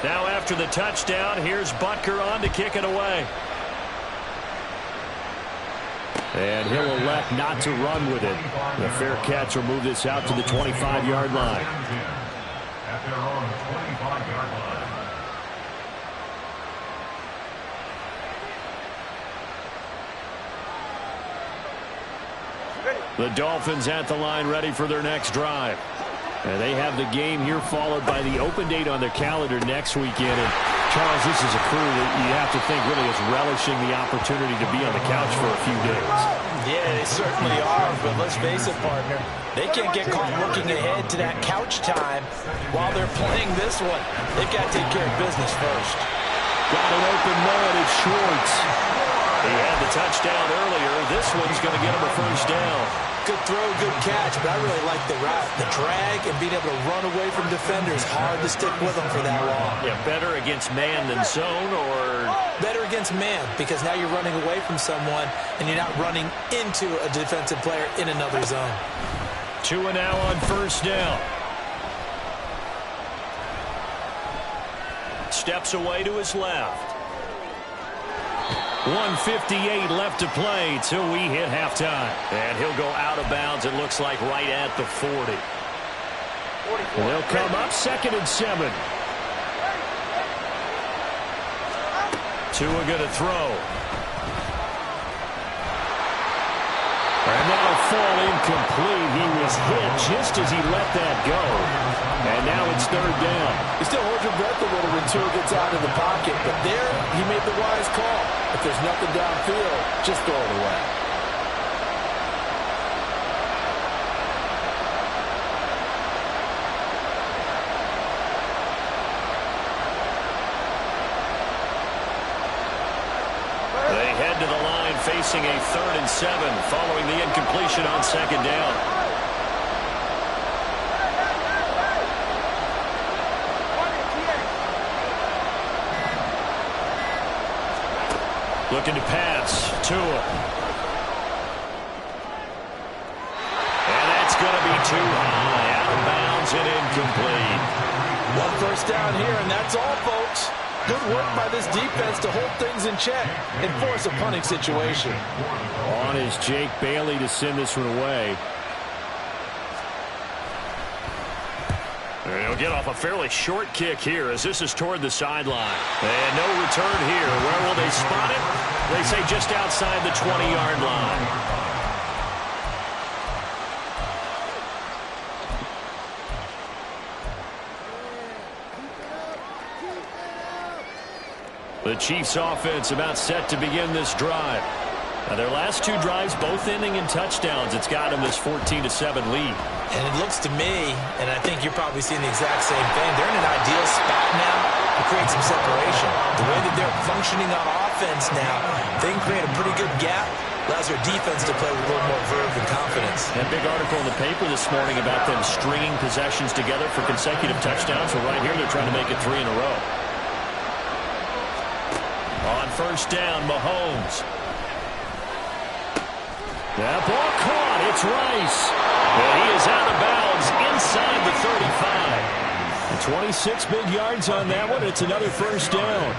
Now after the touchdown, here's Butker on to kick it away. And he'll elect not to run with it. The fair catch will move this out to the 25-yard line. At their own 25-yard line. The Dolphins at the line ready for their next drive. And they have the game here followed by the open date on their calendar next weekend. And Charles, this is a crew that you have to think really is relishing the opportunity to be on the couch for a few days. Yeah, they certainly are, but let's face it, partner. They can't get caught looking ahead to that couch time while they're playing this one. They've got to take care of business first. Got an open man, it's Schwartz. He had the touchdown earlier. This one's going to get him a first down. Good throw, good catch, but I really like the route. The drag and being able to run away from defenders. Hard to stick with them for that long. Yeah, better against man than zone, or? Better against man, because now you're running away from someone and you're not running into a defensive player in another zone. 2 and now on first down. Steps away to his left. 1:58 left to play till we hit halftime. And he'll go out of bounds, it looks like, right at the 40. They'll come up 2nd and 7. Tua going to throw. And that'll fall incomplete. He was hit just as he let that go. And now it's 3rd down. You still hold your breath a little when Tua gets out of the pocket, but there he made the wise call. If there's nothing downfield, just throw it away. They head to the line facing a 3rd and 7 following the incompletion on 2nd down. Looking to pass. Tua. And that's going to be too high. Out of bounds and incomplete. One first down here, and that's all, folks. Good work by this defense to hold things in check and force a punting situation. On is Jake Bailey to send this one away. He'll get off a fairly short kick here as this is toward the sideline. And no return here. Where will they spot it? They say just outside the 20-yard line. The Chiefs offense about set to begin this drive. Now their last 2 drives both ending in touchdowns. It's got them this 14-7 lead. And it looks to me, and I think you're probably seeing the exact same thing, they're in an ideal spot now to create some separation. The way that they're functioning on offense now, they can create a pretty good gap. Allows their defense to play with a little more verve and confidence. That big article in the paper this morning about them stringing possessions together for consecutive touchdowns. Well, right here they're trying to make it 3 in a row. On first down, Mahomes. That ball caught. It's Rice. And he is out of bounds inside the 35. 26 big yards on that one. It's another first down.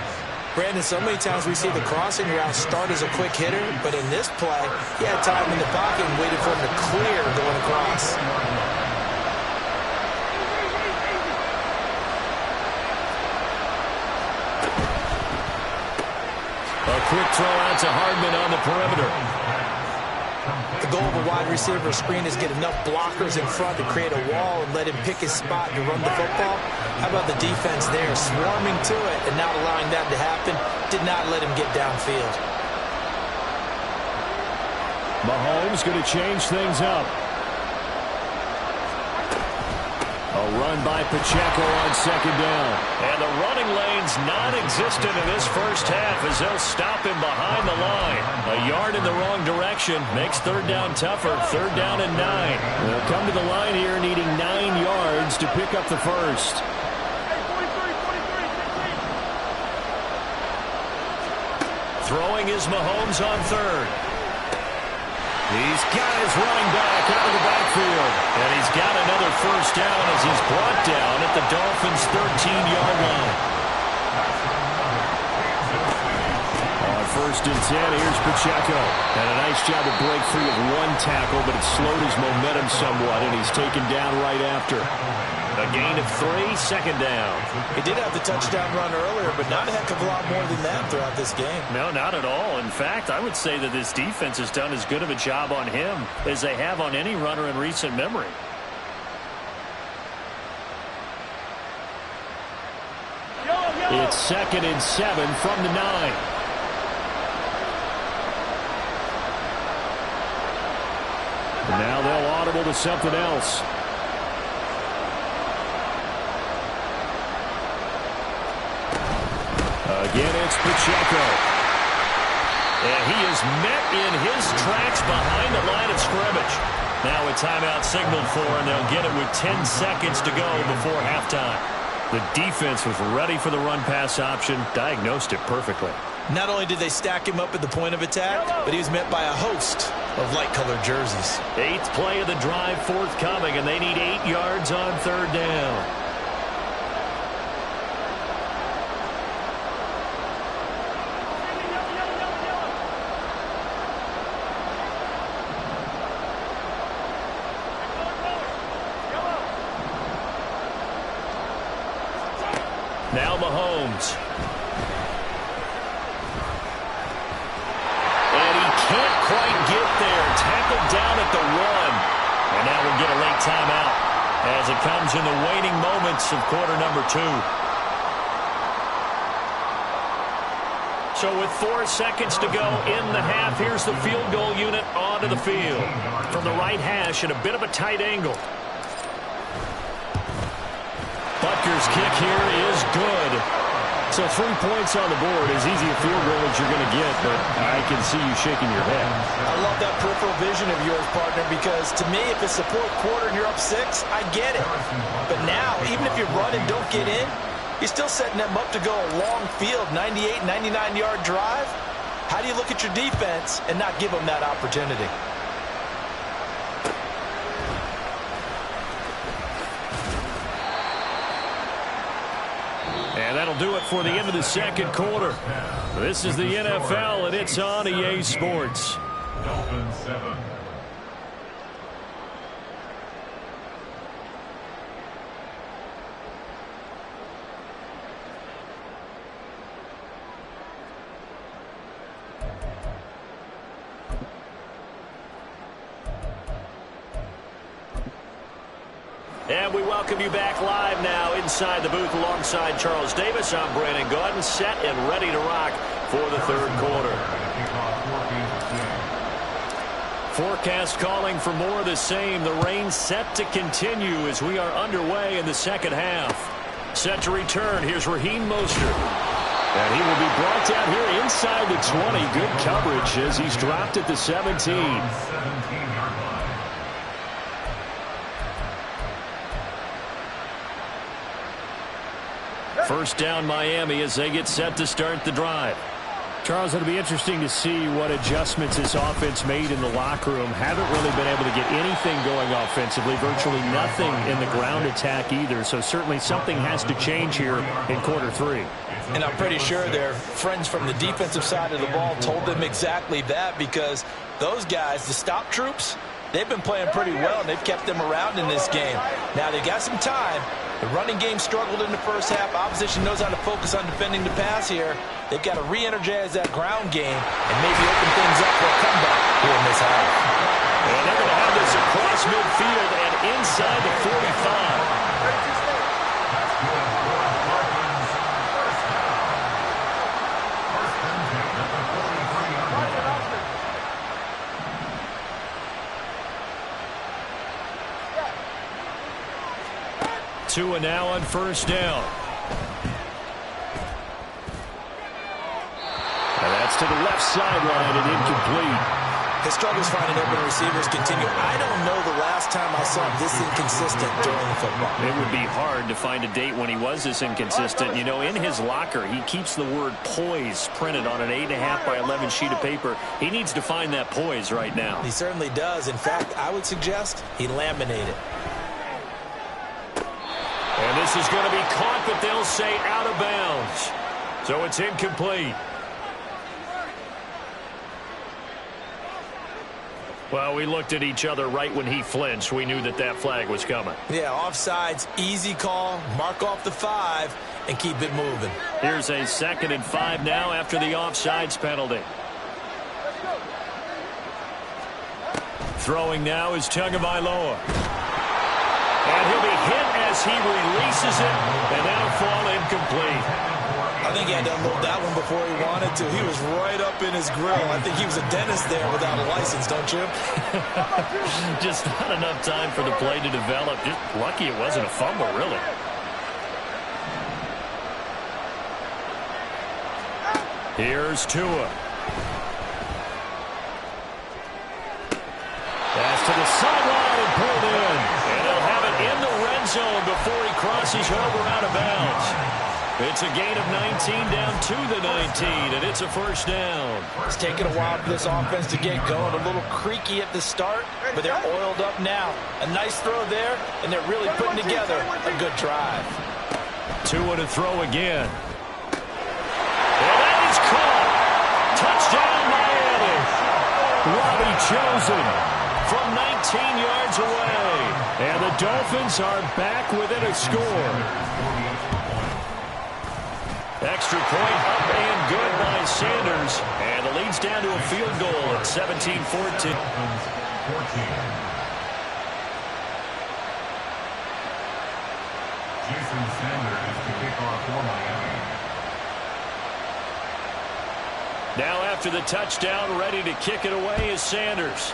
Brandon, so many times we see the crossing route start as a quick hitter, but in this play, he had time in the pocket and waited for him to clear going across. A quick throw out to Hardman on the perimeter. The goal of a wide receiver screen is get enough blockers in front to create a wall and let him pick his spot to run the football. How about the defense there, swarming to it and not allowing that to happen? Did not let him get downfield. Mahomes going to change things up. A run by Pacheco on 2nd down. And the running lane's non-existent in this first half as they'll stop him behind the line. A yard in the wrong direction makes 3rd down tougher. 3rd down and 9. They'll come to the line here needing 9 yards to pick up the first. Throwing is Mahomes on 3rd. He's got his running back out of the backfield. And he's got another first down as he's brought down at the Dolphins' 13-yard line. On 1st and 10, here's Pacheco. And a nice job to break free of one tackle, but it slowed his momentum somewhat, and he's taken down right after. A gain of 3, 2nd down. He did have the touchdown run earlier, but not a heck of a lot more than that throughout this game. No, not at all. In fact, I would say that this defense has done as good of a job on him as they have on any runner in recent memory. It's 2nd and 7 from the 9. Now they'll audible to something else. Again, it's Pacheco. And he is met in his tracks behind the line of scrimmage. Now a timeout signaled for, and they'll get it with 10 seconds to go before halftime. The defense was ready for the run-pass option, diagnosed it perfectly. Not only did they stack him up at the point of attack, but he was met by a host of light-colored jerseys. 8th play of the drive forthcoming, and they need 8 yards on 3rd down. Now Mahomes. And he can't quite get there. Tackled down at the 1. And now we'll get a late timeout as it comes in the waning moments of quarter number 2. So with 4 seconds to go in the half, here's the field goal unit onto the field. From the right hash at a bit of a tight angle. Butker's kick here is good. So 3 points on the board, as easy a field goal as you're going to get, but I can see you shaking your head. I love that peripheral vision of yours, partner, because to me, if it's the 4th quarter and you're up 6, I get it. But now, even if you run and don't get in, you're still setting them up to go a long field, 98, 99-yard drive. How do you look at your defense and not give them that opportunity? And that'll do it for the end of the 2nd quarter. This is the NFL, and it's on EA Sports. Dolphins 7. And we welcome you back live now inside the booth alongside Charles Davis. I'm Brandon Gaudin, set and ready to rock for the 3rd quarter. Forecast calling for more of the same. The rain set to continue as we are underway in the 2nd half. Set to return. Here's Raheem Mostert. And he will be brought down here inside the 20. Good coverage as he's dropped at the 17. First down Miami as they get set to start the drive. Charles, it'll be interesting to see what adjustments this offense made in the locker room. Haven't really been able to get anything going offensively. Virtually nothing in the ground attack either. So certainly something has to change here in quarter 3. And I'm pretty sure their friends from the defensive side of the ball told them exactly that, because those guys, the stop troops, they've been playing pretty well, and they've kept them around in this game. Now, they got some time. The running game struggled in the first half. Opposition knows how to focus on defending the pass here. They've got to re-energize that ground game and maybe open things up for a comeback here in this half. And they're going to have this across midfield and inside the 45. Tua now on first down. And that's to the left sideline and incomplete. His struggles finding open receivers continue. I don't know the last time I saw him this inconsistent during the football. It would be hard to find a date when he was this inconsistent. You know, in his locker, he keeps the word poise printed on an 8.5 by 11 sheet of paper. He needs to find that poise right now. He certainly does. In fact, I would suggest he laminate it. And this is going to be caught, but they'll say out of bounds. So it's incomplete. Well, we looked at each other right when he flinched. We knew that flag was coming. Yeah, offsides, easy call. Mark off the 5 and keep it moving. Here's a 2nd and 5 now after the offsides penalty. Throwing now is Tagovailoa. And he'll be hit as he releases it, and that'll fall incomplete. I think he had to unload that one before he wanted to. He was right up in his grill. I think he was a dentist there without a license, don't you? Just not enough time for the play to develop. Just lucky it wasn't a fumble, really. Here's Tua. Pass to the sideline and pulled in. And he'll have it in the red zone before he crosses over out of bounds. It's a gain of 19 down to the 19, and it's a first down. It's taken a while for this offense to get going. A little creaky at the start, but they're oiled up now. A nice throw there, and they're really putting together a good drive. Tua to throw again. And that is caught. Touchdown, Miami. Robbie Chosen from 19 yards away. And the Dolphins are back within a score. Extra point up and good by Sanders. And the lead's down to a field goal at 17-14. Jason Sanders to kick off for Miami. Now after the touchdown, ready to kick it away is Sanders.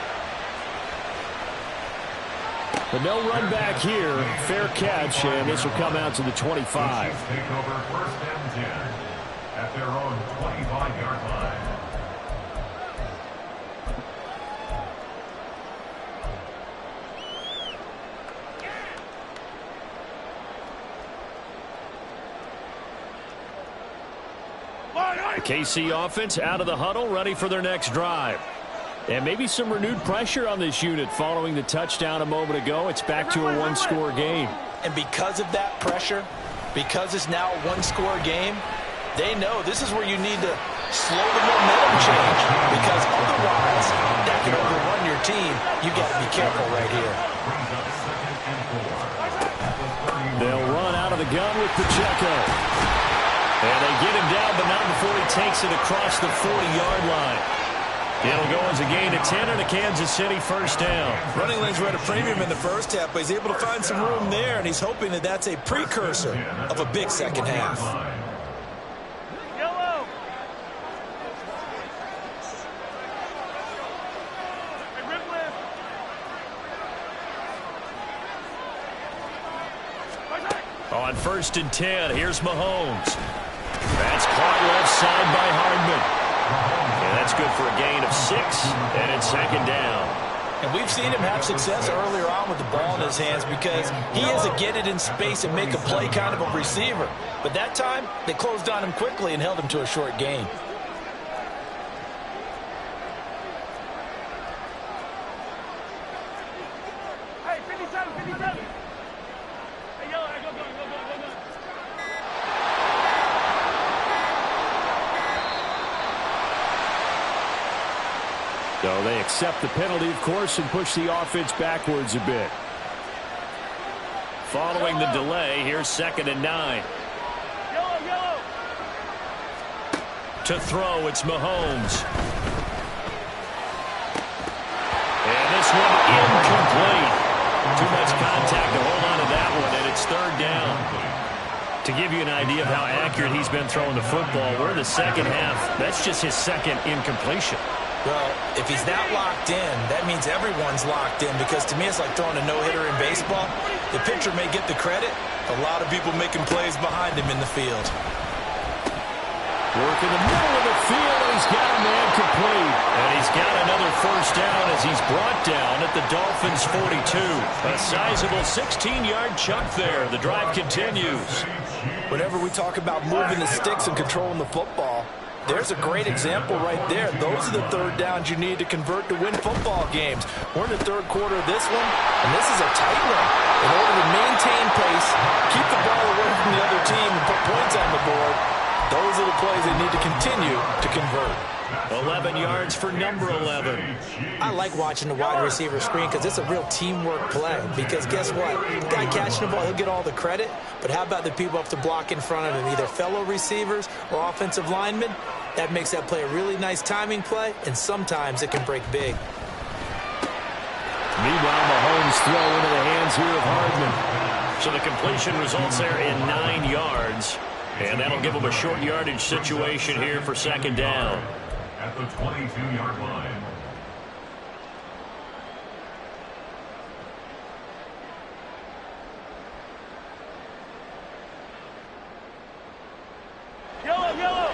But no run back here. Fair catch, and this will come out to the 25. Take over 1st and 10 at their own 25-yard line. The KC offense out of the huddle, ready for their next drive. And maybe some renewed pressure on this unit following the touchdown a moment ago. It's back to a one-score game. And because of that pressure, because it's now a one-score game, they know this is where you need to slow the momentum change, because otherwise that can overrun your team. You got to be careful right here. They'll run out of the gun with Pacheco. And they get him down, but not before he takes it across the 40-yard line. It'll go as a gain of 10 and a Kansas City first down. Running lanes were at a premium in the first half, but he's able to find some room there, and he's hoping that that's a precursor of a big second half. Yellow. On 1st and 10, here's Mahomes. That's caught left side by Hardman. And that's good for a gain of 6, and it's 2nd down. And we've seen him have success earlier on with the ball in his hands because he is a get it in space and make a play kind of a receiver. But that time, they closed on him quickly and held him to a short gain. Hey, 57, 57. Hey, yellow, go. So they accept the penalty, of course, and push the offense backwards a bit. Following the delay, here's 2nd and 9. Yellow. To throw, it's Mahomes. And this one incomplete. Too much contact to hold on to that one, and it's 3rd down. To give you an idea of how accurate he's been throwing the football, we're in the second half. That's just his 2nd incompletion. Well, if he's not locked in, that means everyone's locked in, because to me it's like throwing a no-hitter in baseball. The pitcher may get the credit, a lot of people making plays behind him in the field. Work in the middle of the field, and he's got a man complete. And he's got another first down as he's brought down at the Dolphins' 42. A sizable 16-yard chunk there. The drive continues. Whenever we talk about moving the sticks and controlling the football, there's a great example right there. Those are the 3rd downs you need to convert to win football games. We're in the 3rd quarter of this one, and this is a tight one. In order to maintain pace, keep the ball away from the other team, and put points on the board, those are the plays they need to continue to convert. 11 yards for number 11. I like watching the wide receiver screen because it's a real teamwork play. Because guess what? The guy catching the ball, he'll get all the credit. But how about the people up to block in front of him, either fellow receivers or offensive linemen? That makes that play a really nice timing play, and sometimes it can break big. Meanwhile, Mahomes throw into the hands here of Hardman. So the completion results there in 9 yards. And that'll give them a short yardage situation here for second down. At the 22-yard line. Yellow, yellow.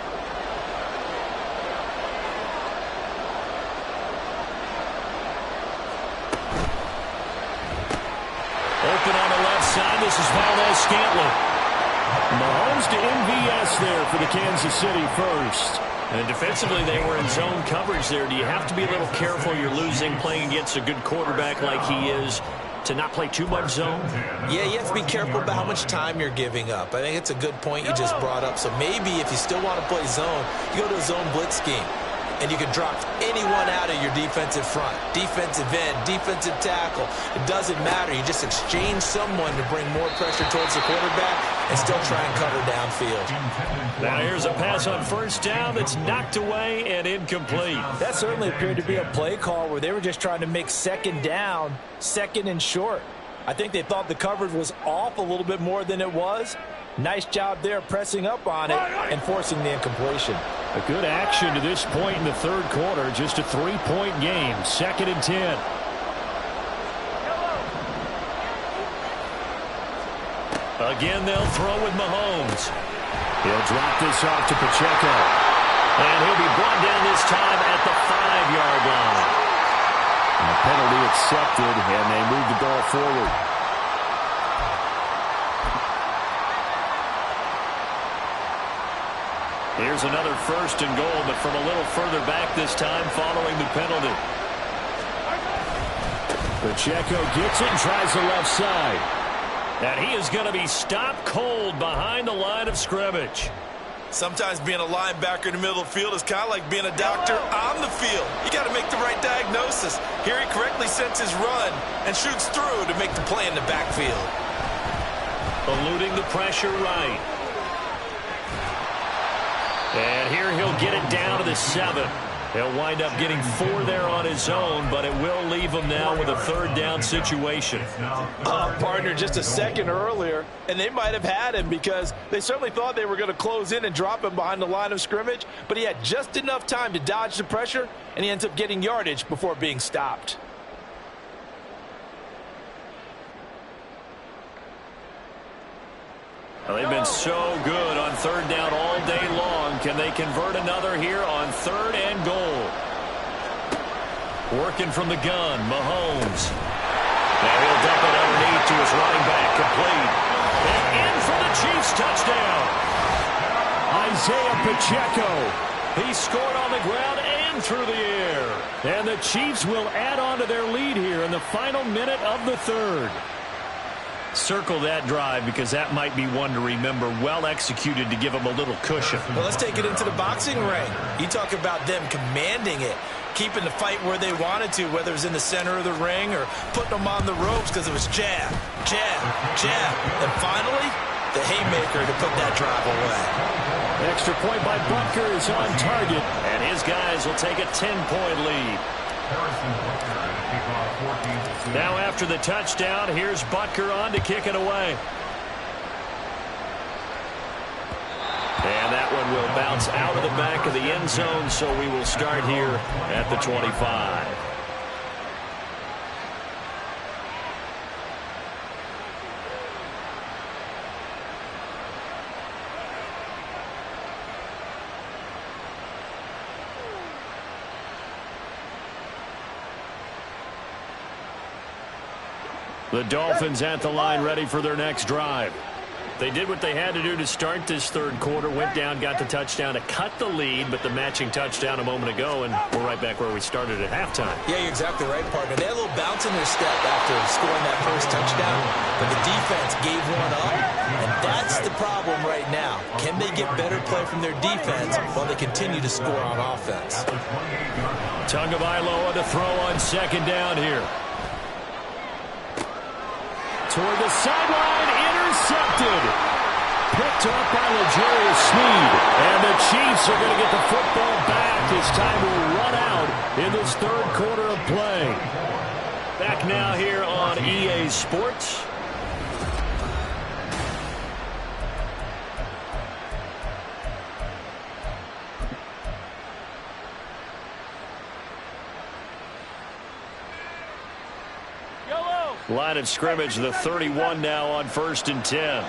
Open on the left side. This is Valdez-Scantling. Mahomes to MVS there for the Kansas City first. And defensively, they were in zone coverage there. Do you have to be a little careful? You're losing playing against a good quarterback like he is to not play too much zone? Yeah, you have to be careful about how much time you're giving up. I think it's a good point you just brought up. So maybe if you still want to play zone, you go to a zone blitz scheme. And you can drop anyone out of your defensive front, defensive end, defensive tackle. It doesn't matter. You just exchange someone to bring more pressure towards the quarterback and still try and cover downfield. Now here's a pass on first down that's knocked away and incomplete. That certainly appeared to be a play call where they were just trying to make second down, second and short. I think they thought the coverage was off a little bit more than it was. Nice job there pressing up on it and forcing the incompletion. A good action to this point in the third quarter. Just a 3-point game. 2nd and 10. Again, they'll throw with Mahomes. He'll drop this off to Pacheco. And he'll be brought down this time at the 5-yard line. And the penalty accepted, and they move the ball forward. Here's another 1st and goal, but from a little further back this time following the penalty. Pacheco gets it and tries the left side. And he is going to be stopped cold behind the line of scrimmage. Sometimes being a linebacker in the middle of the field is kind of like being a doctor on the field. You got to make the right diagnosis. Here he correctly sets his run and shoots through to make the play in the backfield. Eluding the pressure right. And here he'll get it down to the 7. He'll wind up getting 4 there on his own, but it will leave him now with a 3rd down situation. Partner, just a second earlier, and they might have had him because they certainly thought they were going to close in and drop him behind the line of scrimmage, but he had just enough time to dodge the pressure, and he ends up getting yardage before being stopped. Well, they've been so good on 3rd down all day long. Can they convert another here on 3rd and goal? Working from the gun, Mahomes. Now he'll dump it underneath to his running back, complete. And in for the Chiefs touchdown. Isaiah Pacheco. He scored on the ground and through the air. And the Chiefs will add on to their lead here in the final minute of the 3rd. Circle that drive because that might be one to remember. Well executed to give them a little cushion. Well, let's take it into the boxing ring. You talk about them commanding it, keeping the fight where they wanted to, whether it was in the center of the ring or putting them on the ropes because it was jab, jab, jab. And finally, the haymaker to put that drive away. Extra point by Butker is on target, and his guys will take a 10-point lead. Now after the touchdown, here's Butker on to kick it away. And that one will bounce out of the back of the end zone, so we will start here at the 25. The Dolphins at the line ready for their next drive. They did what they had to do to start this 3rd quarter, went down, got the touchdown to cut the lead, but the matching touchdown a moment ago, and we're right back where we started at halftime. Yeah, you're exactly right, partner. They had a little bounce in their step after scoring that first touchdown, but the defense gave one up, and that's That's the problem right now. Can they get better play from their defense while they continue to score on offense? Tagovailoa to throw on second down here. Toward the sideline, intercepted. Picked up by L'Jarius Sneed. And the Chiefs are going to get the football back as time will run out in this third quarter of play. Back now here on EA Sports. Line of scrimmage, the 31 now on 1st and 10.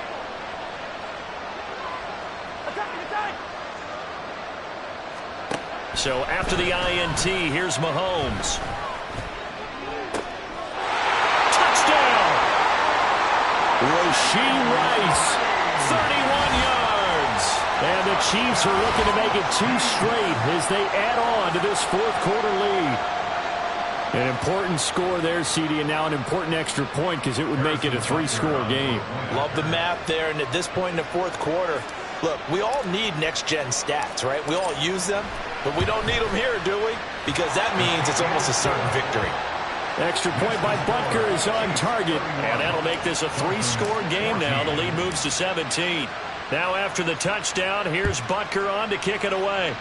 So after the INT, here's Mahomes. Touchdown! Rashee Rice, 31 yards. And the Chiefs are looking to make it 2 straight as they add on to this fourth quarter lead. An important score there, CD, and now an important extra point because it would make it a 3-score game. Love the math there, and at this point in the fourth quarter, look, we all need next-gen stats, right? We all use them, but we don't need them here, do we? Because that means it's almost a certain victory. Extra point by Butker is on target, and that'll make this a 3-score game now. The lead moves to 17. Now after the touchdown, here's Butker on to kick it away.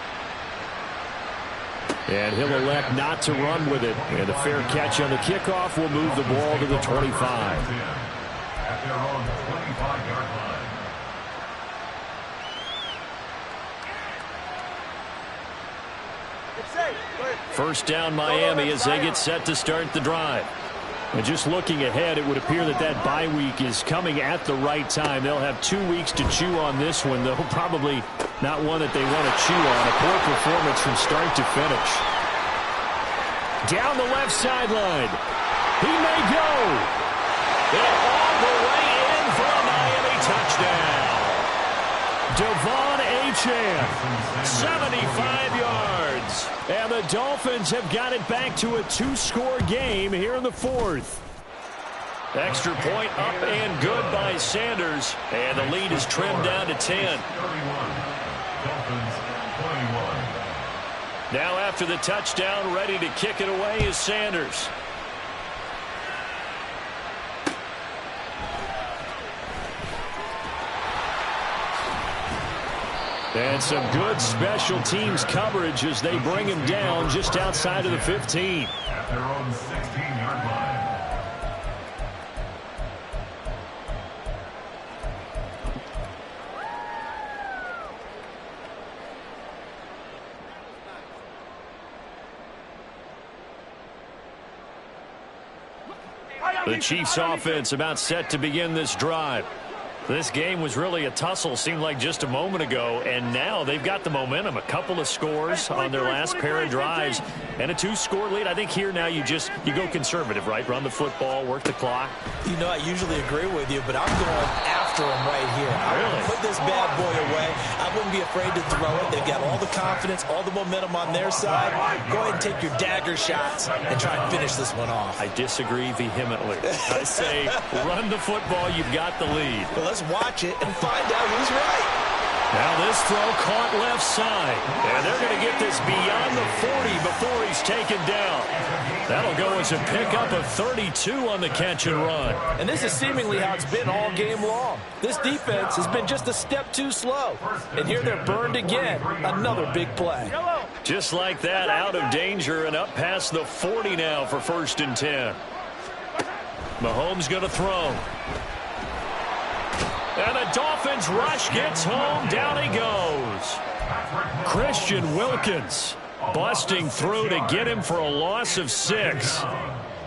And he'll elect not to run with it. And a fair catch on the kickoff will move the ball to the 25. At their own 25-yard line. First down Miami as they get set to start the drive. And just looking ahead, it would appear that that bye week is coming at the right time. They'll have 2 weeks to chew on this one, though probably not one that they want to chew on. A poor performance from start to finish. Down the left sideline. He may go. And all the way in for a Miami touchdown. Devon Achane, 75 yards. And the Dolphins have got it back to a 2-score game here in the fourth. Extra point up and good by Sanders. And the lead is trimmed down to 10. Now after the touchdown, ready to kick it away is Sanders. And some good special teams coverage as they bring him down just outside of the 15. At their own 16-yard line. The Chiefs offense about set to begin this drive. This game was really a tussle, seemed like just a moment ago, and now they've got the momentum. A couple of scores on their last pair of drives and a 2-score lead. I think here now you go conservative, right? Run the football, work the clock. You know, I usually agree with you, but I'm going after him right here. I want to put this bad boy away. I wouldn't be afraid to throw it. They've got all the confidence, all the momentum on their side. Go ahead and take your dagger shots and try and finish this one off. I disagree vehemently. I say run the football. You've got the lead. Well, let's watch it and find out who's right. Now this throw caught left side. And they're going to get this beyond the 40 before he's taken down. That'll go as a pickup of 32 on the catch and run. And this is seemingly how it's been all game long. This defense has been just a step too slow. And here they're burned again. Another big play. Just like that, out of danger and up past the 40 now for 1st and 10. Mahomes going to throw. And the Dolphins rush gets home. Down he goes. Christian Wilkins busting through to get him for a loss of 6.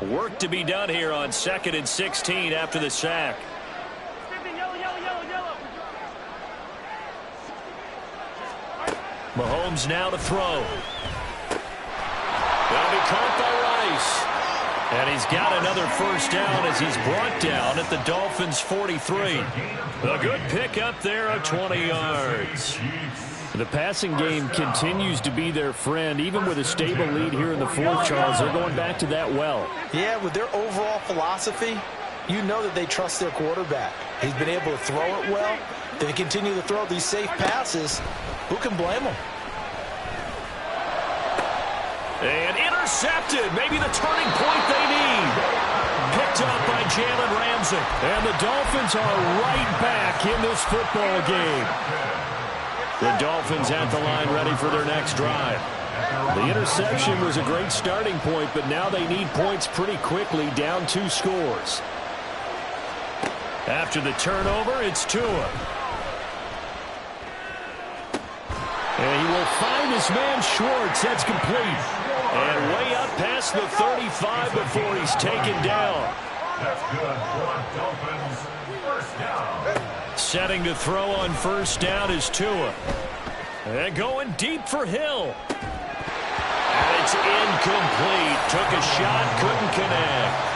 Work to be done here on 2nd and 16 after the sack. Mahomes now to throw. That'll be caught by Rice. And he's got another first down as he's brought down at the Dolphins' 43. A good pickup there of 20 yards. The passing game continues to be their friend. Even with a stable lead here in the fourth, Charles, they're going back to that well. Yeah, with their overall philosophy, you know that they trust their quarterback. He's been able to throw it well. If they continue to throw these safe passes, who can blame them? And intercepted. Maybe the turning point they need. Picked up by Jalen Ramsey. And the Dolphins are right back in this football game. The Dolphins at the line ready for their next drive. The interception was a great starting point, but now they need points pretty quickly, down 2 scores. After the turnover, it's Tua. And he will find his man Schwartz. That's complete. And way up past the 35 before he's taken down. That's good for Dolphins. First down. Setting to throw on first down is Tua. And going deep for Hill. And it's incomplete. Took a shot, couldn't connect.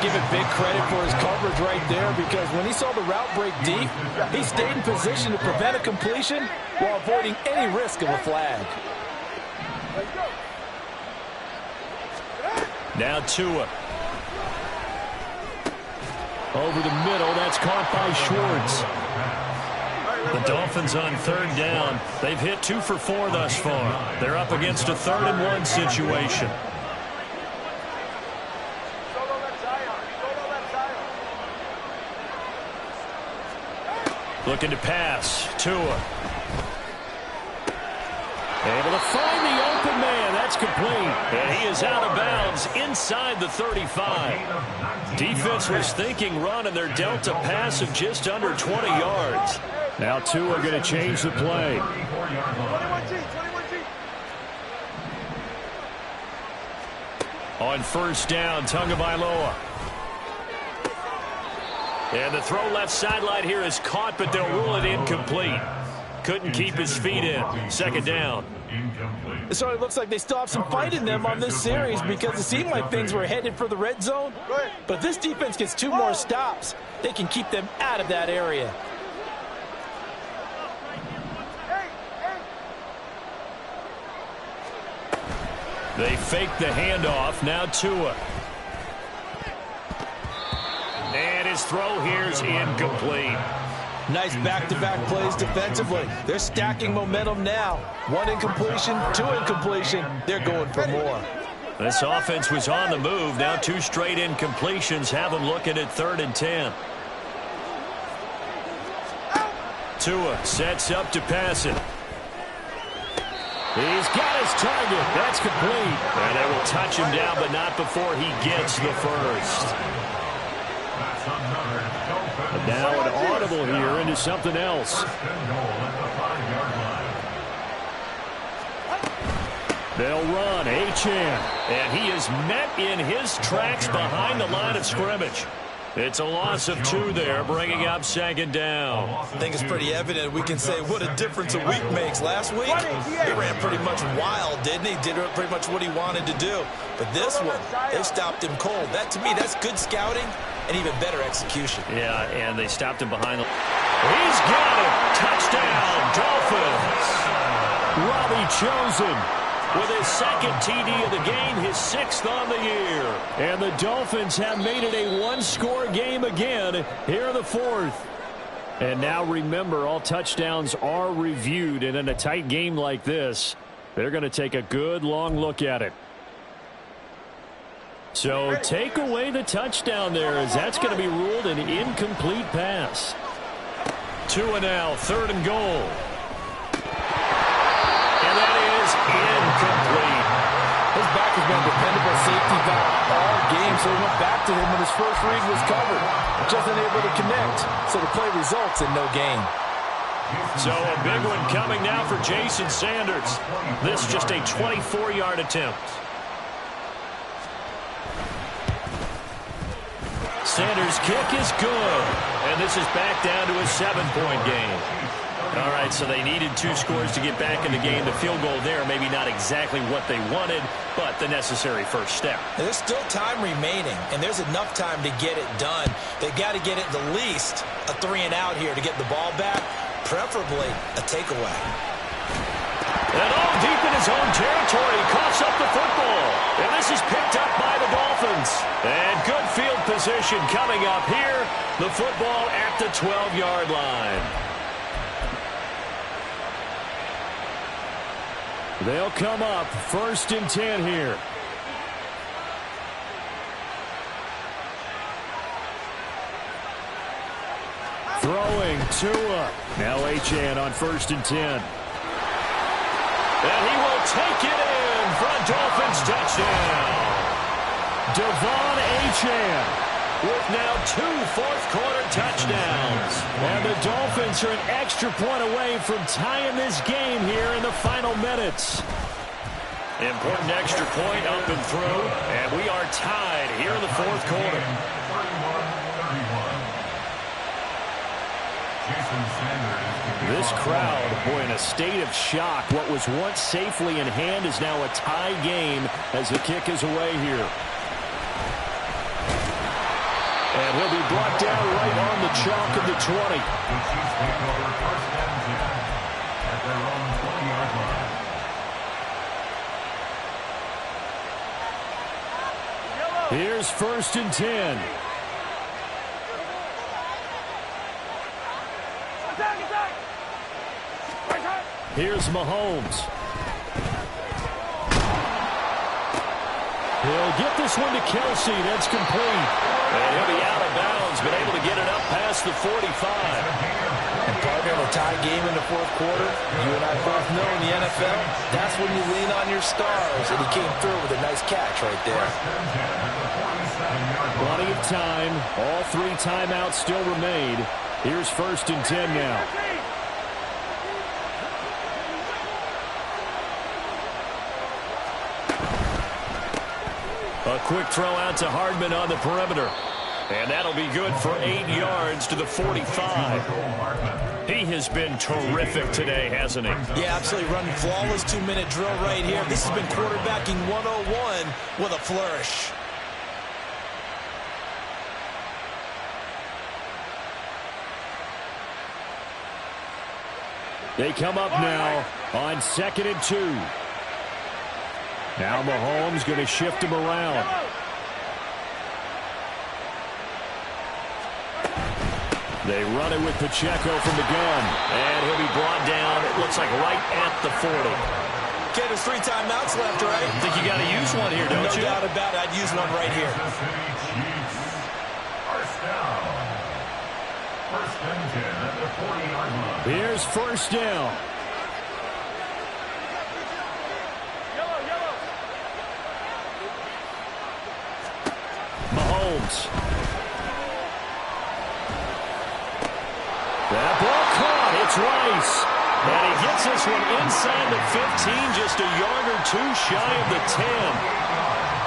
Give it big credit for his coverage right there, because when he saw the route break deep, he stayed in position to prevent a completion while avoiding any risk of a flag. Now Tua. Over the middle, that's caught by Schwartz. The Dolphins on third down. They've hit 2 for 4 thus far. They're up against a 3rd-and-1 situation. Looking to pass. Tua. Able to find the open man. That's complete. And he is out of bounds inside the 35. Defense was thinking run, and they're dealt a pass of just under 20 yards. Now Tua going to change the play. On first down, Tagovailoa. And the throw left sideline here is caught, but they'll rule it incomplete. Couldn't keep his feet in. 2nd down. So it looks like they still have some fight in them on this series, because it seemed like things were headed for the red zone. But this defense gets 2 more stops. They can keep them out of that area. They fake the handoff. Now Tua. And his throw here is incomplete. Nice back-to-back plays defensively. They're stacking momentum now. 1 incompletion, 2 incompletion. They're going for more. This offense was on the move. Now 2 straight incompletions have them looking at 3rd and 10. Tua sets up to pass it. He's got his target. That's complete. And they will touch him down, but not before he gets the first. And now an audible here into something else. They'll run. Achane. And he is met in his tracks behind the line of scrimmage. It's a loss of 2 there, bringing up 2nd down. I think it's pretty evident. We can say what a difference a week makes. Last week, he ran pretty much wild, didn't he? Did pretty much what he wanted to do. But this one, they stopped him cold. That, to me, that's good scouting and even better execution. Yeah, and they stopped him behind the... He's got it! Touchdown, Dolphins! Robbie Chosen with his 2nd TD of the game, his 6th on the year. And the Dolphins have made it a 1-score game again here in the 4th. And now remember, all touchdowns are reviewed, and in a tight game like this, they're going to take a good long look at it. So take away the touchdown there, as that's going to be ruled an incomplete pass. Tua now, 3rd and goal. And that is incomplete. His back has been a dependable safety valve all game, so he went back to him when his first read was covered. Just unable to connect, so the play results in no gain. So a big one coming now for Jason Sanders. This just a 24-yard attempt. Sanders' kick is good. And this is back down to a 7-point game. All right, so they needed 2 scores to get back in the game. The field goal there, maybe not exactly what they wanted, but the necessary first step. There's still time remaining, and there's enough time to get it done. They've got to get it the least a 3-and-out here to get the ball back, preferably a takeaway. And all deep in his own territory, he coughs up the football. And this is picked up by the Dolphins. And good field position coming up here. The football at the 12-yard line. They'll come up 1st and 10 here. Throwing Tua. Now Achane on 1st and 10. And he will take it in for a Dolphins touchdown. Devon Achane with now 2 fourth-quarter touchdowns. And the Dolphins are an extra point away from tying this game here in the final minutes. Important extra point up and through. And we are tied here in the 4th quarter. This crowd, boy, in a state of shock. What was once safely in hand is now a tie game as the kick is away here. And he'll be brought down right on the chalk of the 20. Here's 1st and 10. Here's Mahomes. He'll get this one to Kelsey. That's complete. And he'll be out of bounds, but able to get it up past the 45. And partner, in a tie game in the 4th quarter, you and I both know in the NFL, that's when you lean on your stars. And he came through with a nice catch right there. Plenty of time. All 3 timeouts still remain. Here's 1st and 10 now. A quick throw out to Hardman on the perimeter. And that'll be good for 8 yards to the 45. He has been terrific today, hasn't he? Yeah, absolutely. Running flawless 2-minute drill right here. This has been quarterbacking 101 with a flourish. They come up now on 2nd and 2. Now Mahomes going to shift him around. They run it with Pacheco from the gun. And he'll be brought down, it looks like right at the 40. Okay, there's 3 timeouts left, right? I think you got to use one here, don't you? No doubt about it. I'd use one right here. Here's 1st down. Mahomes. That ball caught. It's Rice. And he gets this one inside the 15, just a yard or 2 shy of the 10.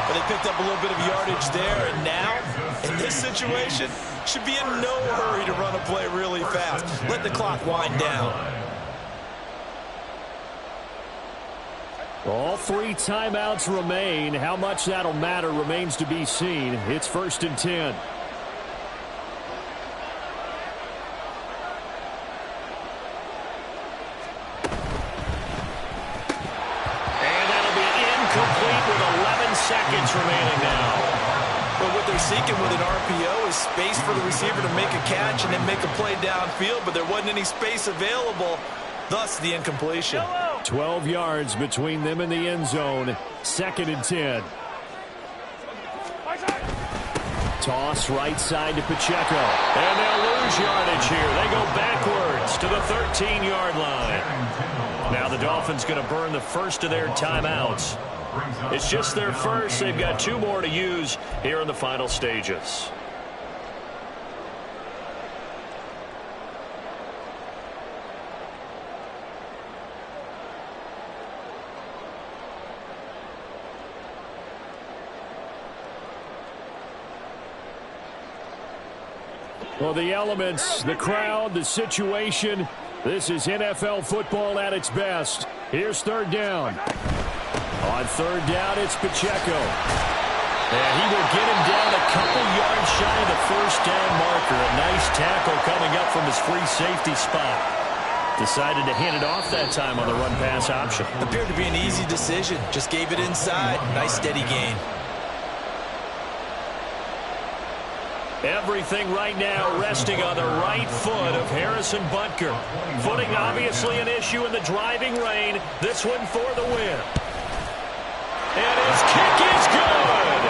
But they picked up a little bit of yardage there, and now, in this situation, should be in no hurry to run a play really fast. Let the clock wind down. All 3 timeouts remain. How much that'll matter remains to be seen. It's 1st and 10. Seconds remaining now. But what they're seeking with an RPO is space for the receiver to make a catch and then make a play downfield, but there wasn't any space available, thus the incompletion. 12 yards between them and the end zone. 2nd and 10. Toss right side to Pacheco. And they'll lose yardage here. They go backwards to the 13-yard line. Now the Dolphins going to burn the first of their timeouts. It's just their first. They've got 2 more to use here in the final stages. Well, the elements, the crowd, the situation, this is NFL football at its best. Here's 3rd down. On 3rd down, it's Pacheco. And he will get him down a couple yards shy of the 1st down marker. A nice tackle coming up from his free safety spot. Decided to hand it off that time on the run-pass option. Appeared to be an easy decision. Just gave it inside. Nice steady gain. Everything right now resting on the right foot of Harrison Butker. Footing obviously an issue in the driving rain. This one for the win. And his kick is good.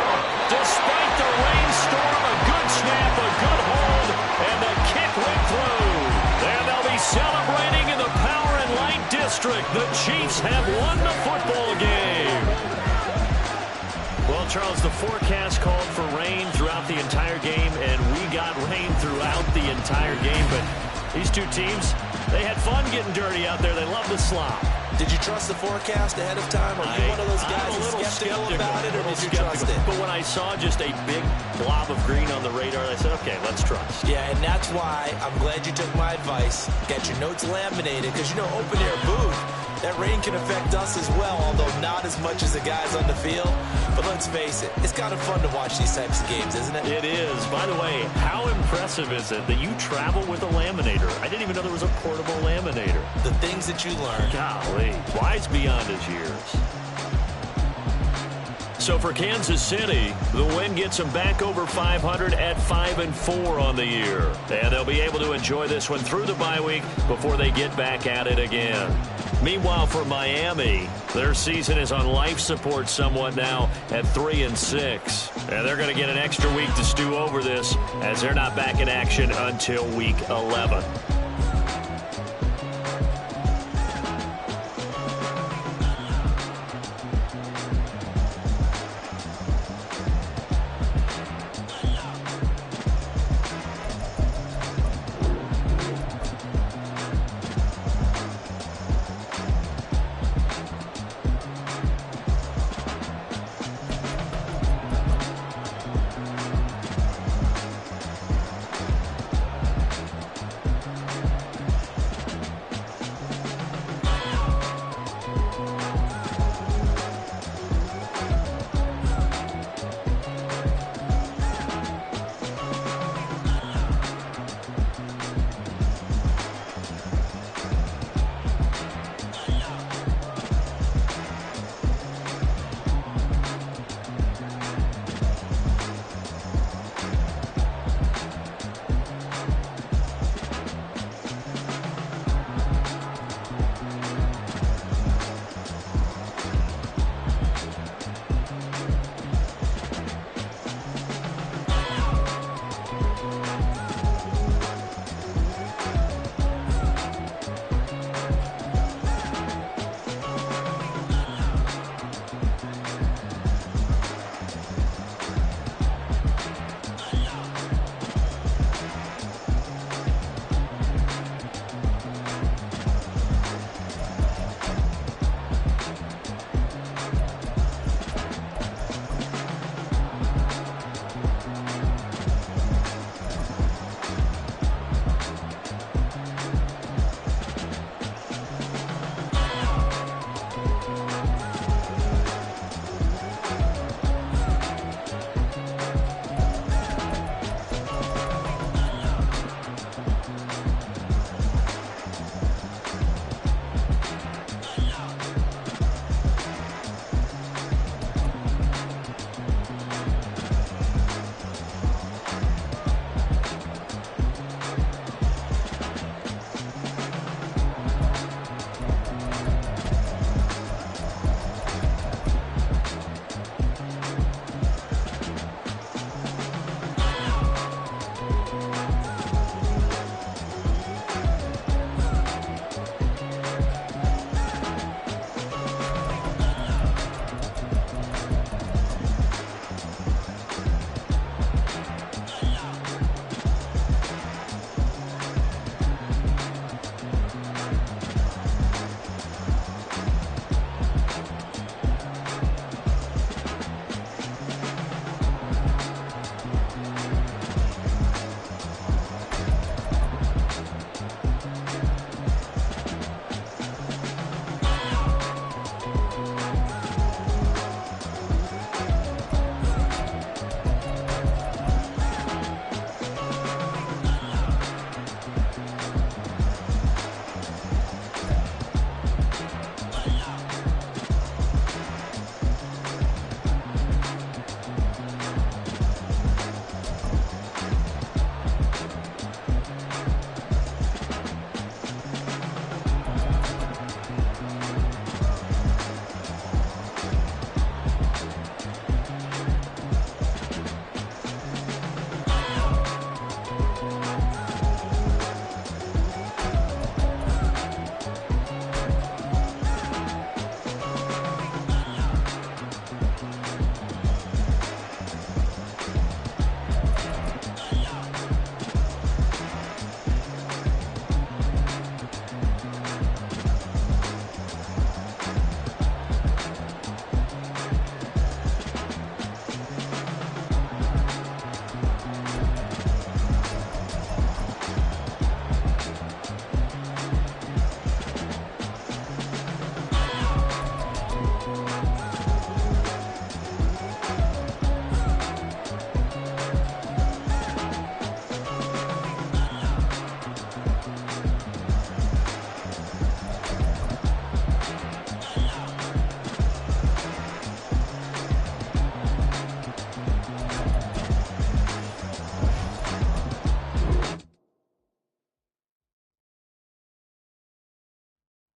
Despite the rainstorm, a good snap, a good hold, and the kick went through. And they'll be celebrating in the Power and Light District. The Chiefs have won the football game. Well, Charles, the forecast called for rain throughout the entire game, and we got rain throughout the entire game. But these two teams, they had fun getting dirty out there. They love the slop. Did you trust the forecast ahead of time? Are you one of those guys who's skeptical about it, or did you trust it? But when I saw just a big blob of green on the radar, I said, okay, let's trust. Yeah, and that's why I'm glad you took my advice. Get your notes laminated, because, you know, open-air booth, that rain can affect us as well, although not as much as the guys on the field. But let's face it, it's kind of fun to watch these types of games, isn't it? It is. By the way, how impressive is it that you travel with a laminator? I didn't even know there was a portable laminator. The things that you learn. Golly, wise beyond his years. So for Kansas City, the win gets them back over 500 at 5-4 on the year. And they'll be able to enjoy this one through the bye week before they get back at it again. Meanwhile, for Miami, their season is on life support somewhat now at 3-6. And they're going to get an extra week to stew over this as they're not back in action until week 11.